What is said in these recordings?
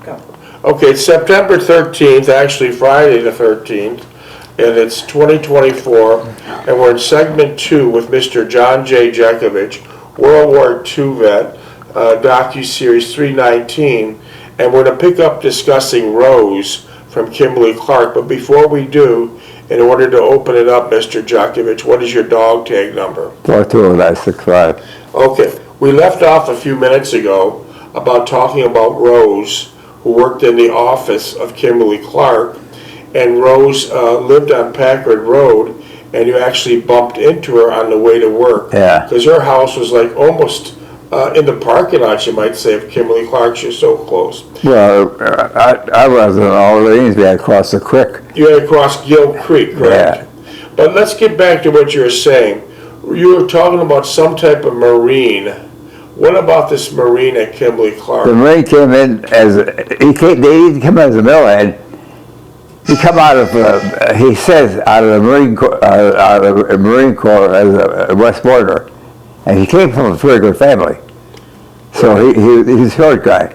Go. Okay, it's September 13th, actually Friday the 13th, and it's 2024, and we're in segment 2 with Mr. John J. Jeckovich, World War II vet, docu-series 319, and we're going to pick up discussing Rose from Kimberly-Clark. But before we do, in order to open it up, Mr. Jeckovich, what is your dog tag number? 42965. Okay, we left off a few minutes ago about talking about Rose, who worked in the office of Kimberly-Clark, and Rose lived on Packard Road, and you actually bumped into her on the way to work. Yeah. Because her house was like almost in the parking lot, you might say, of Kimberly-Clark. She was so close. Well, I was in Orleans. We had to cross the creek. You had to cross Gill Creek, correct? Yeah. But let's get back to what you were saying. You were talking about some type of Marine. What about this Marine at Kimberly-Clark? The Marine came in as they didn't come as a millhead. He come out of he says out of the Marine Corps as a West Border, and he came from a very good family. So he's a short guy,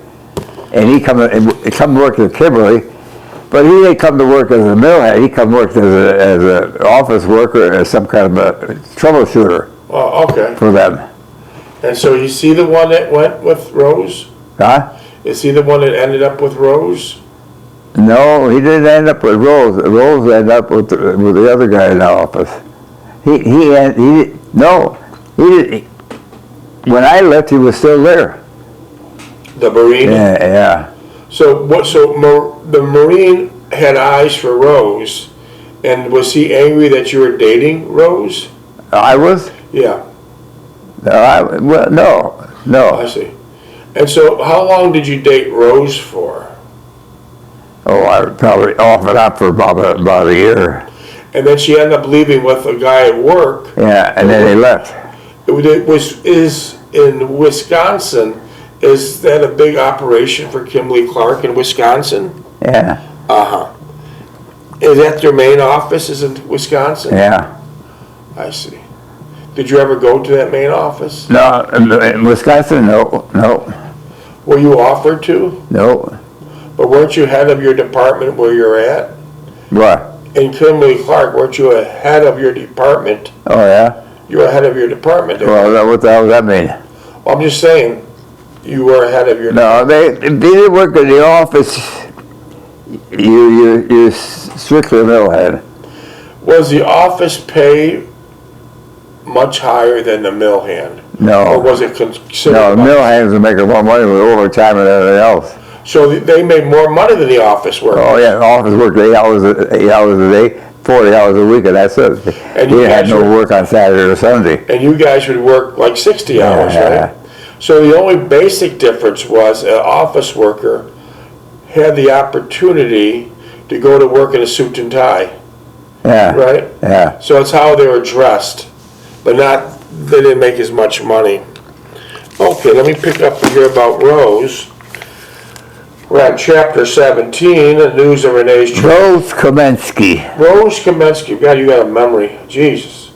and he come work at Kimberly, but he didn't come to work as a millhead. He come work as an office worker, as some kind of a troubleshooter. Oh, okay. For them. And so you see the one that went with Rose? Huh? Is he the one that ended up with Rose? No, he didn't end up with Rose. Rose ended up with the other guy in the office. When I left, he was still there. The Marine? Yeah. So the Marine had eyes for Rose, and was he angry that you were dating Rose? I was? Yeah. No. I see. And so how long did you date Rose for? Oh, I was probably off and on for about a year. And then she ended up leaving with a guy at work. Yeah, and then they left. Is in Wisconsin, is that a big operation for Kimberly-Clark in Wisconsin? Yeah. Uh-huh. Is that their main office is in Wisconsin? Yeah. I see. Did you ever go to that main office? No, in Wisconsin, no. Were you offered to? No. But weren't you head of your department where you're at? What? In Kimberly-Clark, weren't you a head of your department? Oh, yeah? You were a head of your department. Well, what the hell does that mean? Well, I'm just saying, you were a head of your No, they didn't work in the office. You're strictly a millhead. Was the office pay much higher than the mill hand? No. Or was it considered? No, the mill hands are making more money with overtime and everything else. So they made more money than the office workers? Oh, yeah, the office worked 8 hours a day, 40 hours a week, and that's it. And you you had guys no work on Saturday or Sunday. And you guys would work like 60 hours, Yeah. right? So the only basic difference was an office worker had the opportunity to go to work in a suit and tie, Yeah. right? Yeah. So it's how they were dressed, but they didn't make as much money. Okay, let me pick up here about Rose. We're on chapter 17, the news of Renee's trip. Rose Kamensky. Rose Kamensky, God, you got a memory, Jesus.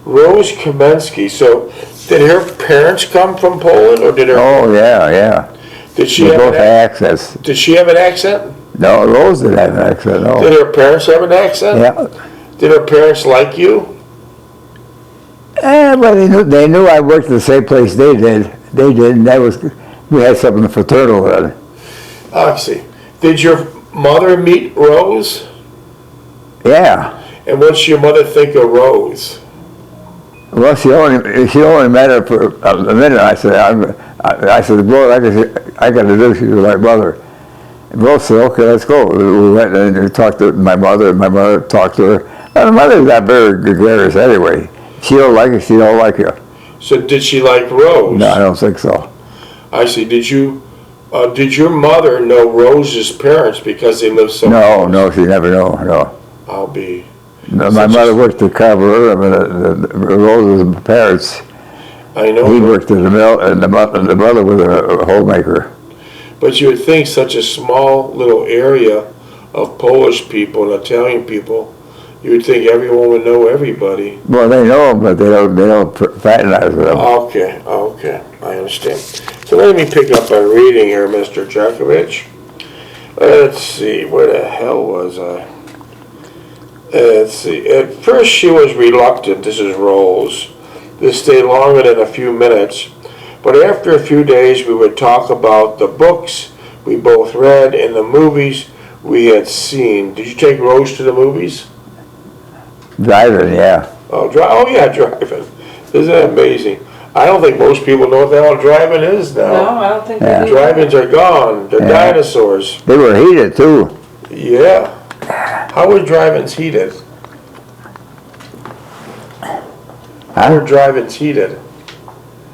Rose Kamensky, so did her parents come from Poland, or did her... Oh, yeah. Did she They have both an had accents. Did she have an accent? No, Rose didn't have an accent, no. Did her parents have an accent? Yeah. Did her parents like you? Well, they knew I worked at the same place they did. And we had something fraternal then. I see. Did your mother meet Rose? Yeah. And what did your mother think of Rose? Well, she only met her for a minute. I said, "Bro, I got to do this with my mother." And Rose said, "Okay, let's go." We went and we talked to my mother, and my mother talked to her. And my mother's not very gregarious anyway. She don't like her, she don't like you. So did she like Rose? No, I don't think so. I see. Did your mother know Rose's parents because they lived so close? No, she never know, no. No, my mother worked at Carver. Rose's parents. I know. He worked at the mill, and the mother was a homemaker. But you would think such a small little area of Polish people and Italian people, you would think everyone would know everybody. Well, they know them, but they don't fraternize with them. Okay, I understand. So let me pick up on reading here, Mr. Jeckovich. Let's see, where the hell was I? Let's see, at first she was reluctant, this is Rose, to stay longer than a few minutes, but after a few days we would talk about the books we both read and the movies we had seen. Did you take Rose to the movies? Driving, yeah. Oh yeah, driving. Isn't that amazing? I don't think most people know what the hell driving is now. No, I don't think Yeah. they do. Drive-ins are gone. They're Yeah. dinosaurs. They were heated too. Yeah. How were drive-ins heated? How were drive-ins heated?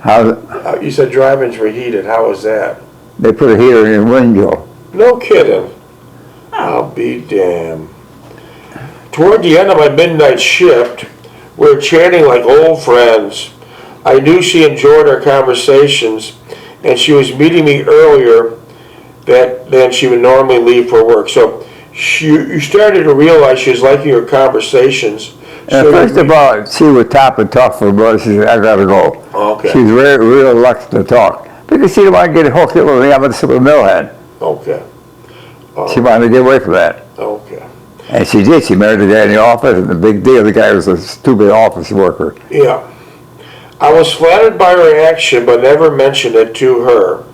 How You said drive-ins were heated. How was that? they put a heater in your window. No kidding. I'll be damned. Toward the end of my midnight shift, we were chatting like old friends. I knew she enjoyed our conversations, and she was meeting me earlier than she would normally leave for work. So you started to realize she was liking your conversations. And first of all, she would top and talk for a while. She said, I gotta go. Okay. She's real reluctant to talk. Because she didn't want to get hooked up with me. I'm a super millhead. Okay. She wanted to get away from that. Okay. And she did. She married the guy in the office, and the big deal, the guy was a stupid office worker. Yeah. I was flattered by her action, but never mentioned it to her.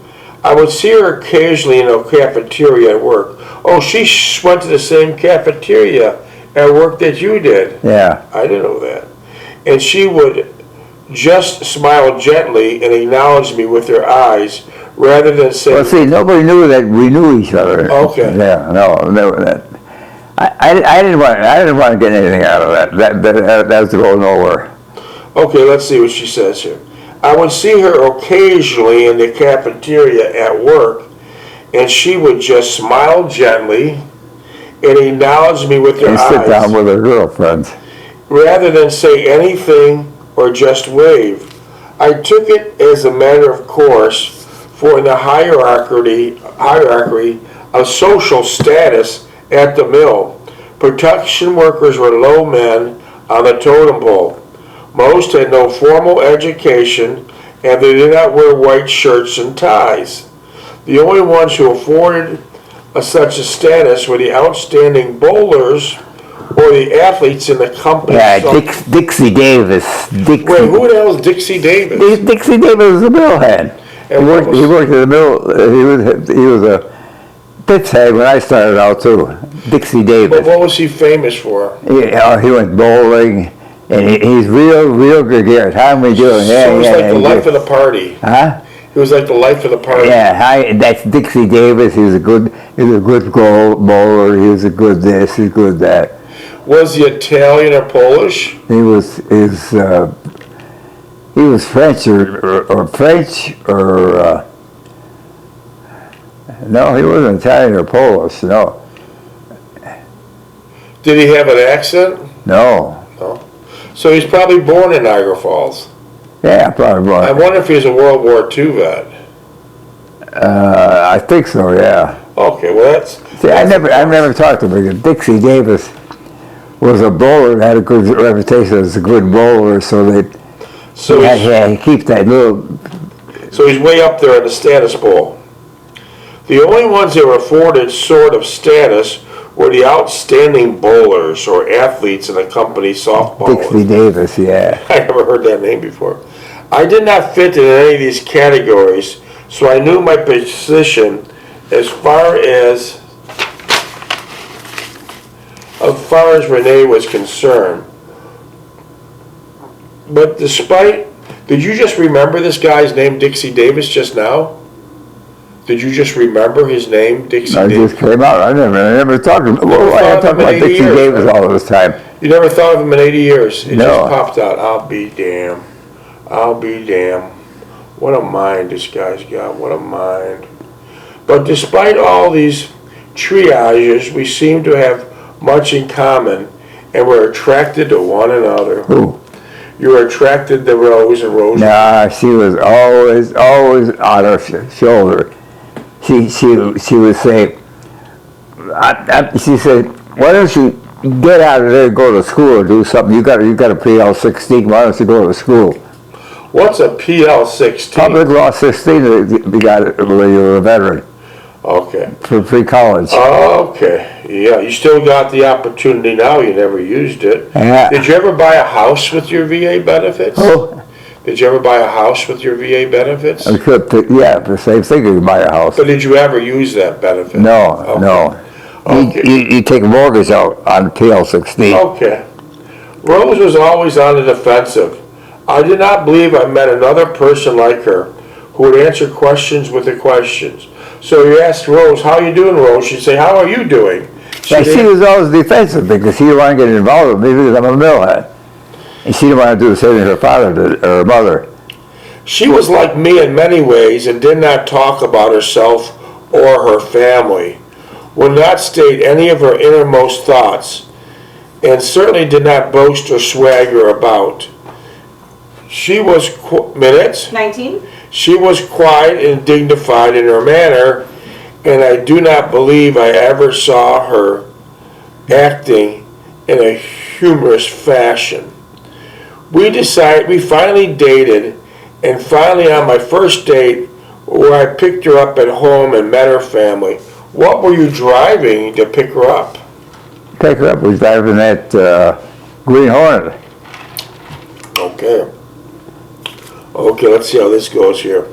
I would see her occasionally in a cafeteria at work. Oh, she went to the same cafeteria at work that you did. Yeah. I didn't know that. And she would just smile gently and acknowledge me with her eyes, rather than say, Well, see, nobody knew that we knew each other. Okay. Yeah, no, never that. I didn't want to get anything out of that. That was to go nowhere. okay, let's see what she says here. I would see her occasionally in the cafeteria at work, and she would just smile gently and acknowledge me with her And sit down eyes, with her girlfriends. rather than say anything or just wave. I took it as a matter of course, for in the hierarchy of social status at the mill, production workers were low men on the totem pole. Most had no formal education, and they did not wear white shirts and ties. The only ones who afforded such a status were the outstanding bowlers or the athletes in the company. Yeah, So- Dixie Davis. Wait, who the hell is Dixie Davis? Dixie Davis was a millhead. And what was- He worked at the mill. He was a pit's head when I started out too. Dixie But Davis. what was he famous for? He went bowling, and he's real gregarious. How am we doing? So he was like the he's life good. of the party. Huh? He was like the life of the party. Yeah, hi, that's Dixie Davis. He was a good goal bowler. He was a good this, he's good that. Was he Italian or Polish? He was French or French or no, he wasn't Italian or Polish. No, Did he have an accent? no. So he's probably born in Niagara Falls. Yeah, probably I right. wonder if he was a World War II vet. I think so. Yeah. Okay, well that's... See, I never talked to him because Dixie Davis was a bowler and had a good reputation as a good bowler, so they So he keep that little. So he's way up there in the status bowl. The only ones that were afforded sort of status were the outstanding bowlers or athletes in the company's softball. Dixie Davis, yeah. I never heard that name before. I did not fit in any of these categories, so I knew my position as far as Renee was concerned. But did you just remember this guy's name, Dixie Davis, just now? Did you just remember his name, Dixie I Davis? just came out. I never talked to him. Well, I thought talked of him in about 80 Dixie years, Davis right? all this time. You never thought of him in 80 years? It No. just popped out. I'll be damned. I'll be damned. What a mind this guy's got. What a mind. But despite all these triages, we seem to have much in common, and we're attracted to one another. Who? You were attracted to Rose, and Rose... Nah, she was always on her shoulder. She would say, she said, why don't you get out of there and go to school or do something? You got a PL-16. Why don't you go to school? What's a PL-16? Public Law 16. You got it when you were a veteran. Okay. for pre-college. Okay, yeah, you still got the opportunity now, you never used it. Yeah. Did you ever buy a house with your VA benefits? Oh, Did you ever buy a house with your VA benefits? I could, yeah, the same thing, you buy a house. But did you ever use that benefit? No, Okay. no. Okay. You take a mortgage out on PL-16. Okay. Rose was always on the defensive. I did not believe I met another person like her who would answer questions with the questions. So you asked Rose, how you doing, Rose? She'd say, how are you doing? She was always defensive because she didn't want to get involved with me because I'm a millhead. And she didn't want to do the same as her father did, or her mother. She was like me in many ways and did not talk about herself or her family, would not state any of her innermost thoughts, and certainly did not boast or swagger about. She was, minutes? 19? She was quiet and dignified in her manner, and I do not believe I ever saw her acting in a humorous fashion. We finally dated, and finally on my first date, where I picked her up at home and met her family. What were you driving to pick her up? Pick her up, we was driving that Green Hornet. Okay. Okay, let's see how this goes here.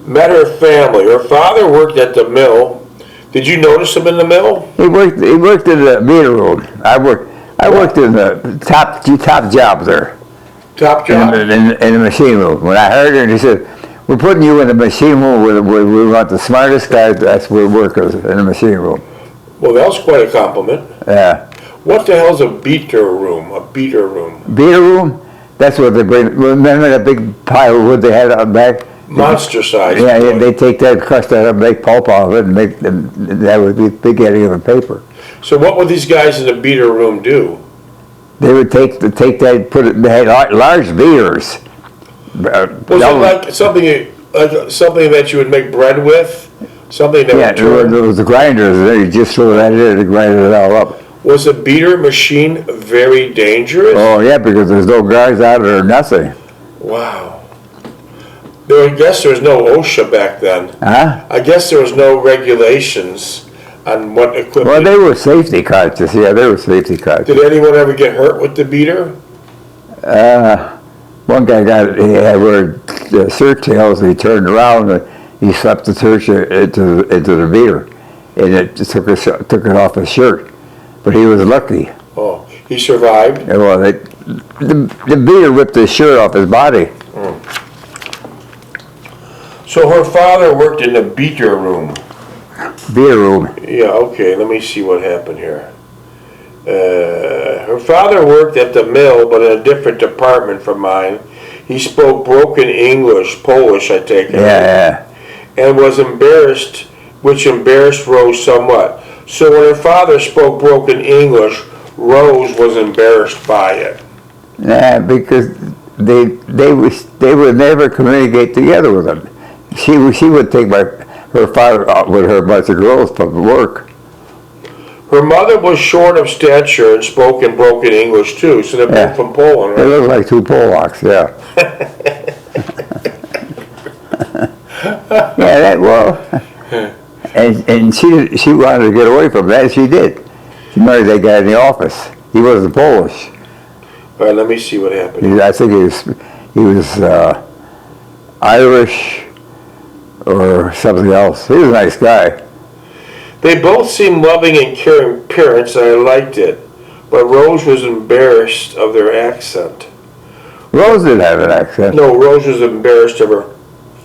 Met her family. Her father worked at the mill. Did you notice him in the mill? He worked in the meter room. I worked in the top job there. Top job? In the machine room. When I heard her, he said, we're putting you in the machine room where we want the smartest guys, that's where workers in the machine room. Well, that was quite a compliment. Yeah. What the hell's a beater room? A beater room? Beater room, that's what they bring. Remember that big pile of wood they had out back? Monster size. Yeah, they take that, crush that up, make pulp out of it, and make them, that would be big getting of a paper. So what would these guys in the beater room do? They would take that, put it, they had large beaters. Was it like something that you would make bread with? Something that Yeah, would turn? there was the grinders, and then you just throw that in and grind it all up. Was a beater machine very dangerous? Oh yeah, because there's no guards out or nothing. Wow. I guess there was no OSHA back then. Huh? I guess there was no regulations on what equipment. Well, they were safety conscious. Yeah, they were safety conscious. Did anyone ever get hurt with the beater? One guy he had wear shirt tails, and he turned around and he slapped the shirt into the beater, and it just took it off his shirt. But he was lucky. Oh, he survived? And well, the beater ripped his shirt off his body. So her father worked in the beater room. Beater room. Yeah, okay, let me see what happened here. Her father worked at the mill, but in a different department from mine. He spoke broken English, Polish, I take it. Yeah. And was embarrassed, which embarrassed Rose somewhat. So when her father spoke broken English, Rose was embarrassed by it. Yeah, because they would never communicate together with him. She would take her father out with her bunch of girls to work. Her mother was short of stature and spoke in broken English too, so they're both from Poland, They right? look like two Polacks, yeah. And she wanted to get away from that, she did. She married that guy in the office. He wasn't Polish. All right, let me see what happened. I think he was Irish or something else. He was a nice guy. They both seemed loving and caring parents, and I liked it. But Rose was embarrassed of their accent. Rose didn't have an accent. No, Rose was embarrassed of her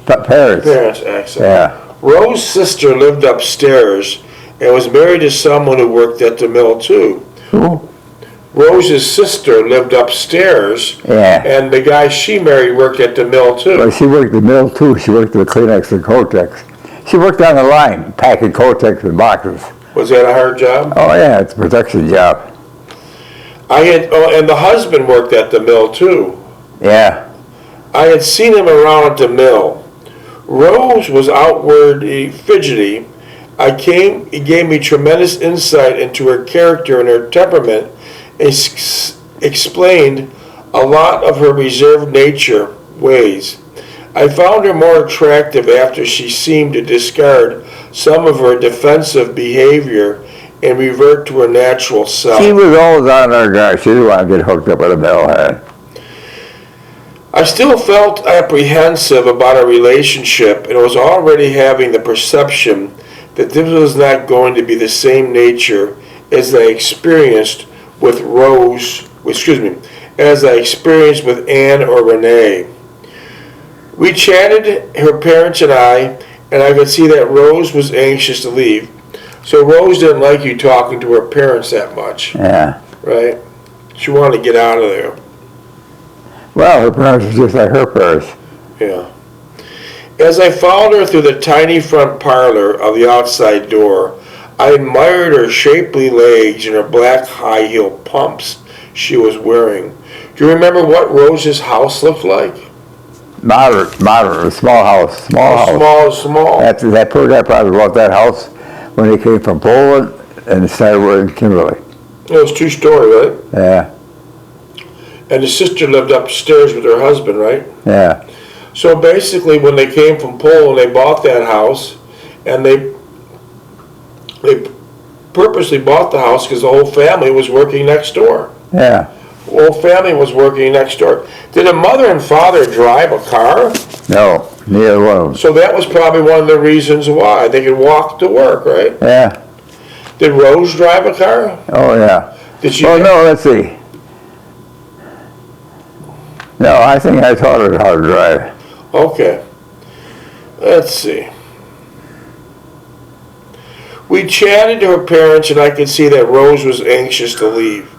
Parents. accent. Yeah. Rose's sister lived upstairs and was married to someone who worked at the mill too. Who? Rose's sister lived upstairs, Yeah. and the guy she married worked at the mill too. Well, she worked the mill too. She worked with Kleenex and Kotex. She worked on the line, packing Kotex in boxes. Was that a hard job? Oh yeah, it's a production job. And the husband worked at the mill too. Yeah. I had seen him around at the mill. Rose was outwardly fidgety. He gave me tremendous insight into her character and her temperament, and explained a lot of her reserved nature ways. I found her more attractive after she seemed to discard some of her defensive behavior and revert to her natural self. She was always on her guard. She didn't want to get hooked up with a metalhead. I still felt apprehensive about our relationship and was already having the perception that this was not going to be the same nature as I experienced with Anne or Renee. We chatted, her parents and I could see that Rose was anxious to leave. So Rose didn't like you talking to her parents that much. Yeah. Right? She wanted to get out of there. Well, her parents were just like her parents. Yeah. As I followed her through the tiny front parlor of the outside door, I admired her shapely legs and her black high-heel pumps she was wearing. Do you remember what Rose's house looked like? Moderate, small house. Small. After that, probably bought that house when they came from Poland and started working Kimberly. It was 2-story, right? Yeah. And the sister lived upstairs with her husband, right? Yeah. So basically, when they came from Poland, they bought that house, and they purposely bought the house because the whole family was working next door. Yeah. The whole family was working next door. Did the mother and father drive a car? No, neither one of them. So that was probably one of the reasons why. They could walk to work, right? Yeah. Did Rose drive a car? Oh, yeah. Did she? Oh, no, let's see. No, I think I taught her how to drive. Okay. Let's see. We chatted to her parents, and I could see that Rose was anxious to leave.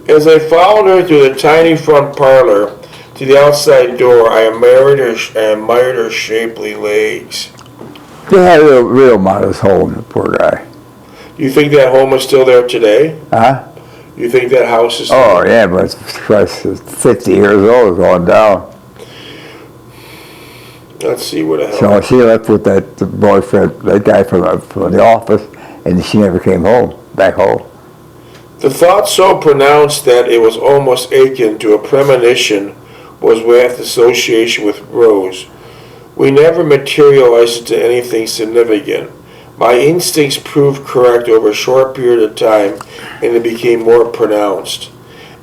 As I followed her through the tiny front parlor to the outside door, I admired her shapely legs. They had a real modest home, the poor guy. Do you think that home is still there today? Huh? You think that house is still Oh, there? yeah, but it's 50 years old, it's going down. Let's see what the hell. So she left with that boyfriend, that guy from the office, and she never came back home. The thought so pronounced that it was almost akin to a premonition was with association with Rose. We never materialized into anything significant. My instincts proved correct over a short period of time, and it became more pronounced.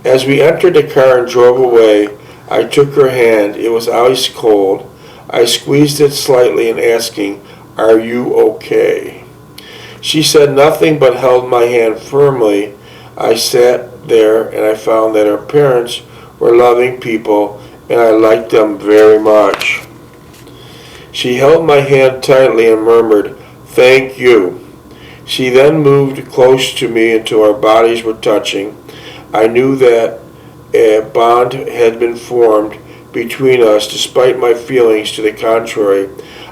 As we entered the car and drove away, I took her hand. It was ice cold. I squeezed it slightly and asking, "Are you okay?" She said nothing but held my hand firmly. I sat there and I found that her parents were loving people and I liked them very much. She held my hand tightly and murmured, "Thank you." She then moved close to me until our bodies were touching. I knew that a bond had been formed between us despite my feelings to the contrary.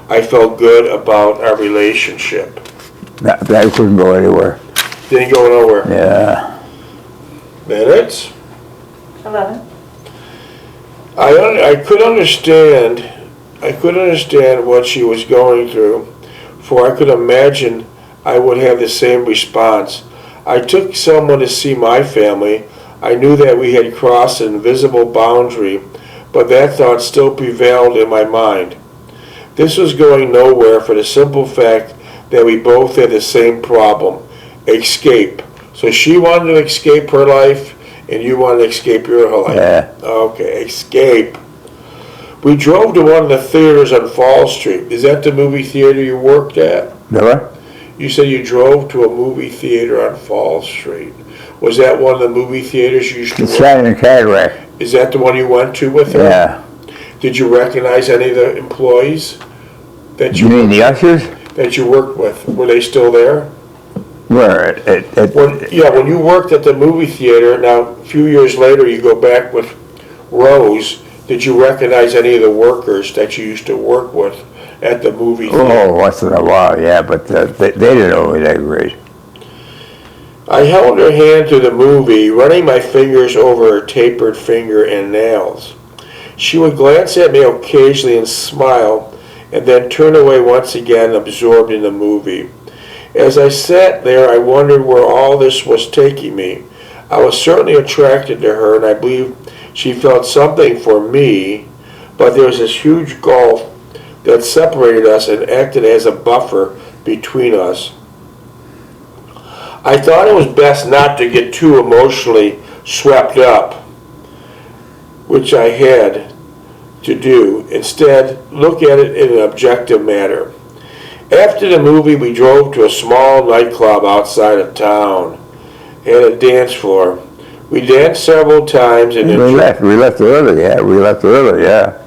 I felt good about our relationship. That couldn't go anywhere. Didn't go nowhere. Yeah. Minutes? 11. I could understand what she was going through, for I could imagine I would have the same response. I took someone to see my family. I knew that we had crossed an invisible boundary, but that thought still prevailed in my mind. This was going nowhere for the simple fact that we both had the same problem: escape. So she wanted to escape her life, and you wanted to escape your life. Yeah. Okay, escape. We drove to one of the theaters on Fall Street. Is that the movie theater you worked at? Never? You said you drove to a movie theater on Fall Street. Was that one of the movie theaters you used to It's work at? Shining Cadillac. Is that the one you went to with her? Yeah. Did you recognize any of the employees that You mean the ushers? that you worked with? Were they still there? Where? When you worked at the movie theater, now a few years later you go back with Rose, did you recognize any of the workers that you used to work with at the movie theater? Oh, once in a while, yeah, but they didn't know me that great. I held her hand through the movie, running my fingers over her tapered finger and nails. She would glance at me occasionally and smile, and then turn away once again, absorbed in the movie. As I sat there, I wondered where all this was taking me. I was certainly attracted to her, and I believe she felt something for me, but there was this huge gulf that separated us and acted as a buffer between us. I thought it was best not to get too emotionally swept up, which I had to do. Instead, look at it in an objective manner. After the movie, we drove to a small nightclub outside of town. Had a dance floor. We danced several times and We left early, yeah.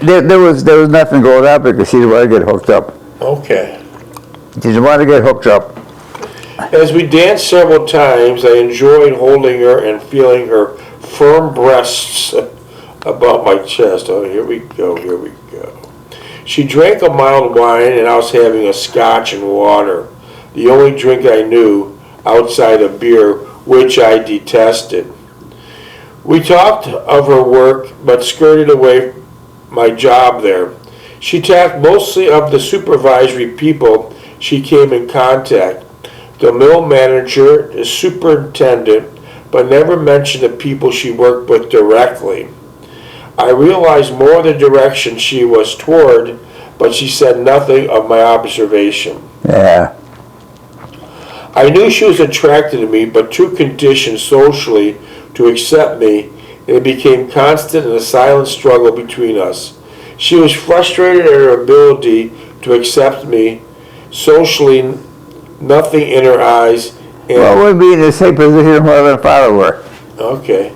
There was nothing going on because she didn't want to get hooked up. Okay. She didn't want to get hooked up. As we danced several times, I enjoyed holding her and feeling her firm breasts about my chest. Oh, here we go. She drank a mild wine and I was having a scotch and water, the only drink I knew outside of beer, which I detested. We talked of her work, but skirted away my job there. She talked mostly of the supervisory people she came in contact, the mill manager, the superintendent, but never mentioned the people she worked with directly. I realized more of the direction she was toward, but she said nothing of my observation. Yeah. I knew she was attracted to me, but too conditioned socially to accept me, and it became constant and a silent struggle between us. She was frustrated at her ability to accept me, socially nothing in her eyes. And Well, we'd be in the same position more than father were. okay.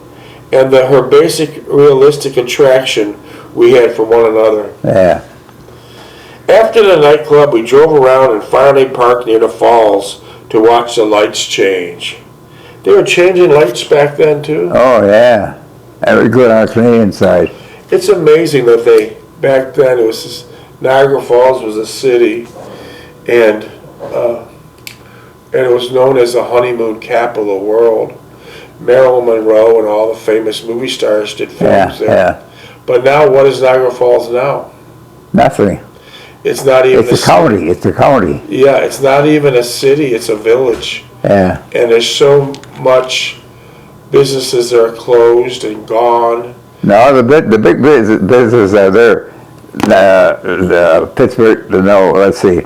And her basic realistic attraction we had for one another. Yeah. After the nightclub, we drove around and finally parked near the falls to watch the lights change. They were changing lights back then too? Oh, yeah. That was good on the Canadian side. It's amazing that back then, it was this, Niagara Falls was a city, and it was known as the honeymoon capital of the world. Marilyn Monroe and all the famous movie stars did films there. Yeah. But now, what is Niagara Falls now? Nothing. It's not even It's a county. It's a county. Yeah, it's not even a city, it's a village. Yeah. And there's so much businesses that are closed and gone. No, the big businesses are there. The Pittsburgh, let's see,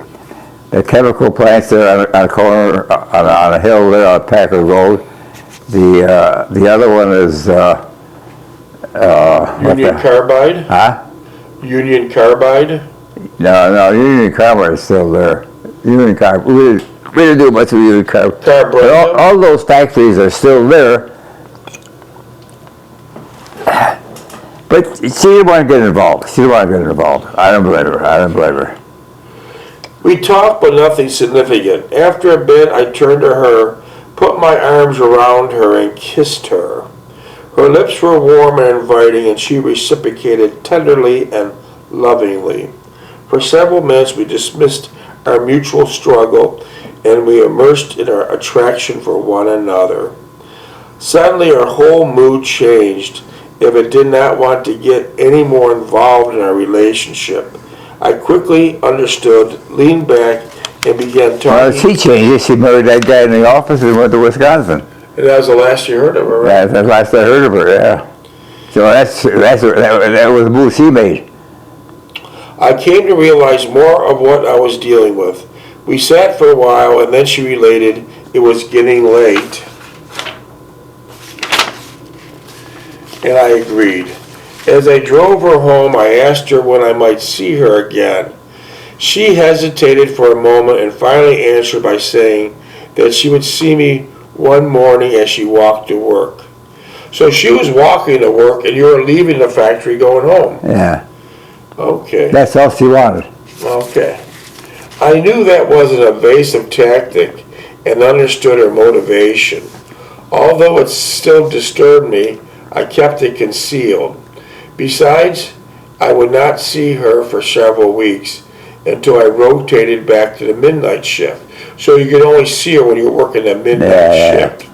the chemical plants there on a corner, on a hill there on Packer Road. The other one is Union Carbide? Huh? Union Carbide? No, Union Carbide is still there. Union Carbide. We didn't do much with Union Carbide. Carbide. All those factories are still there. But she didn't want to get involved. I don't blame her. We talked, but nothing significant. After a bit, I turned to her, put my arms around her, and kissed her. Her lips were warm and inviting, and she reciprocated tenderly and lovingly. For several minutes, we dismissed our mutual struggle, and we immersed in our attraction for one another. Suddenly, our whole mood changed. If it did not want to get any more involved in our relationship, I quickly understood, leaned back, and began talking. Well, she changed it. She married that guy in the office and went to Wisconsin. And that was the last you heard of her, right? That's the last I heard of her, yeah. So that was the move she made. I came to realize more of what I was dealing with. We sat for a while, and then she related it was getting late. And I agreed. As I drove her home, I asked her when I might see her again. She hesitated for a moment and finally answered by saying that she would see me one morning as she walked to work. So she was walking to work and you were leaving the factory going home. Yeah. Okay. That's all she wanted. Okay. I knew that was an evasive tactic and understood her motivation. Although it still disturbed me, I kept it concealed. Besides, I would not see her for several weeks until I rotated back to the midnight shift. So you could only see her when you were working the midnight shift.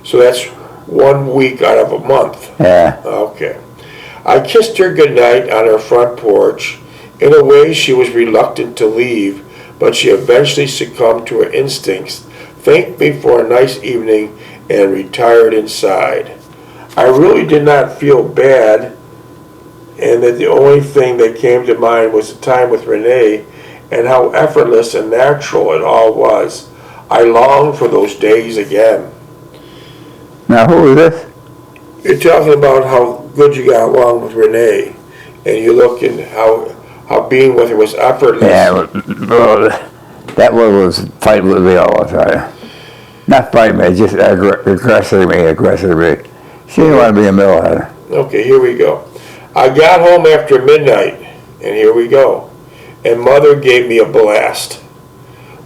So that's 1 week out of a month. Yeah. Okay. I kissed her goodnight on her front porch. In a way, she was reluctant to leave, but she eventually succumbed to her instincts, thanked me for a nice evening, and retired inside. I really did not feel bad, and that the only thing that came to mind was the time with Renee and how effortless and natural it all was. I longed for those days again. Now, who is this? You're talking about how good you got along with Renee, and you look and how being with her was effortless. Yeah, well, that one was fighting with me all the time. Not fighting me, just aggressing me. She didn't want to be a millhead. Okay, here we go. I got home after midnight, and here we go. And Mother gave me a blast,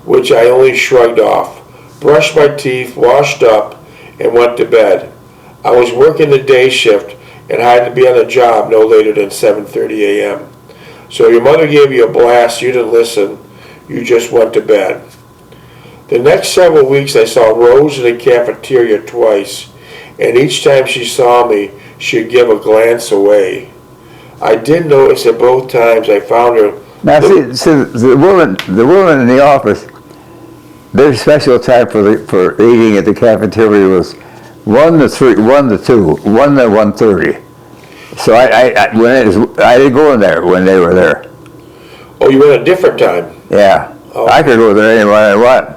which I only shrugged off, brushed my teeth, washed up, and went to bed. I was working the day shift and had to be on the job no later than 7:30 a.m. So your mother gave you a blast, you didn't listen, you just went to bed. The next several weeks I saw Rose in the cafeteria twice, and each time she saw me, she'd give a glance away. I did notice that both times I found her. Now, see the woman in the office, their special time for eating at the cafeteria was 1 to 2, 1 to 1:30. So I didn't go in there when they were there. Oh, you went a different time. Yeah, Oh. I could go there anywhere I want.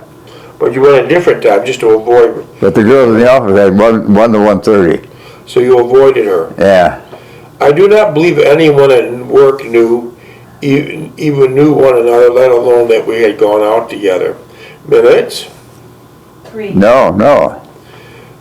But you went a different time just to avoid. But the girls in the office had 1 to 1:30. So you avoided her. Yeah. I do not believe anyone at work even knew one another, let alone that we had gone out together. Minutes? 3. No.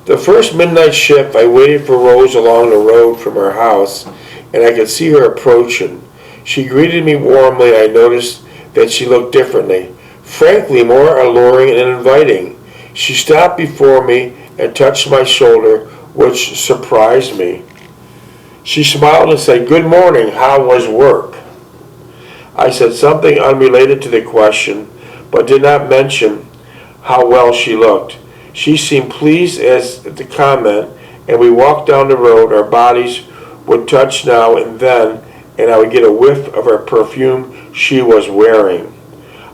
The first midnight shift, I waited for Rose along the road from her house, and I could see her approaching. She greeted me warmly, and I noticed that she looked differently, frankly more alluring and inviting. She stopped before me and touched my shoulder, which surprised me. She smiled and said, "Good morning, how was work?" I said something unrelated to the question, but did not mention how well she looked. She seemed pleased at the comment, and we walked down the road. Our bodies would touch now and then, and I would get a whiff of her perfume she was wearing.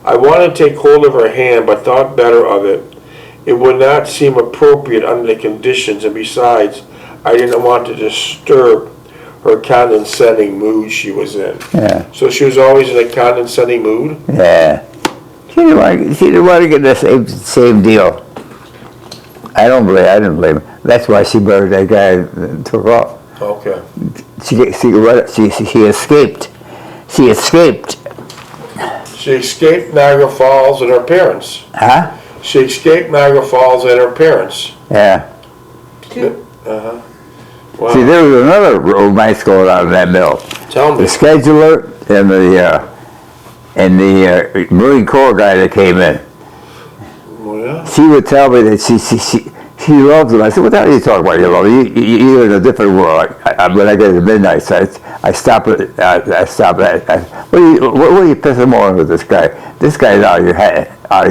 I wanted to take hold of her hand, but thought better of it. It would not seem appropriate under the conditions, and besides, I didn't want to disturb her condescending mood she was in. Yeah. So she was always in a condescending mood? Yeah. She didn't want to get the same deal. I didn't blame her. That's why she buried that guy and took off. Okay. She escaped. She escaped. She escaped Niagara Falls and her parents. Huh? She escaped Niagara Falls and her parents. Yeah. 2. Uh-huh. Wow. See, there was another romance going on in that mill. Tell The me. scheduler and the Marine Corps guy that came in. Oh, yeah? She would tell me that she loves him. I said, "What the hell are you talking about? You love him? You're in a different world." When I get to midnight, so I stop it. I stop it. What are you pissing more on with this guy? This guy's out of your head. Oh,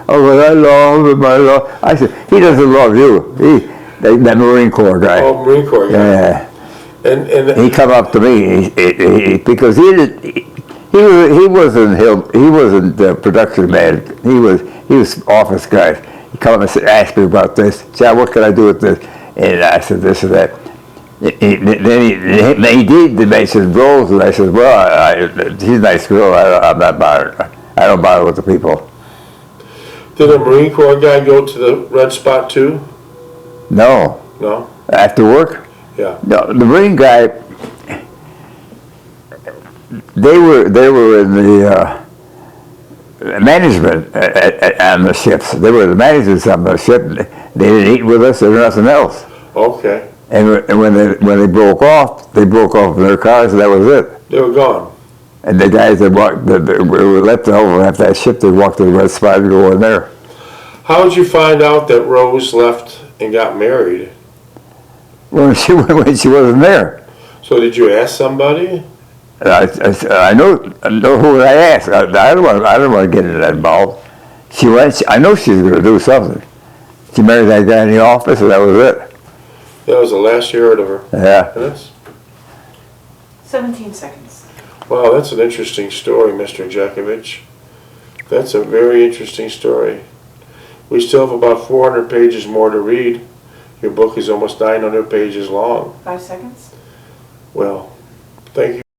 but I love him. I love. I said, he doesn't love you. That Marine Corps guy. Oh, Marine Corps, yeah. Yeah. And He come up to me because he wasn't the production man. He was office guy. He come up and asked me about this. John, what can I do with this? And I said this and that. Then he did mention Rose, and I said, well, she's a nice girl. I'm not bothered. I don't bother with the people. did the Marine Corps guy go to the red spot too? No. No? After work? Yeah. No, the Marine guy, they were in the management on the ships. They were the managers on the ship. They didn't eat with us or nothing else. Okay. And when they broke off in their cars, and that was it. They were gone. And the guys that were left over after that ship, they walked to the red spot and go in there. How did you find out that Rose left and got married? When she wasn't there. So did you ask somebody? I know who I asked. I don't want to get into that involved. She went. I know she's going to do something. She married that guy in the office, and that was it. That was the last you heard of her. Yeah. Yes? 17 seconds. Wow, that's an interesting story, Mr. Jeckovich. That's a very interesting story. We still have about 400 pages more to read. Your book is almost 900 pages long. 5 seconds? Well, thank you.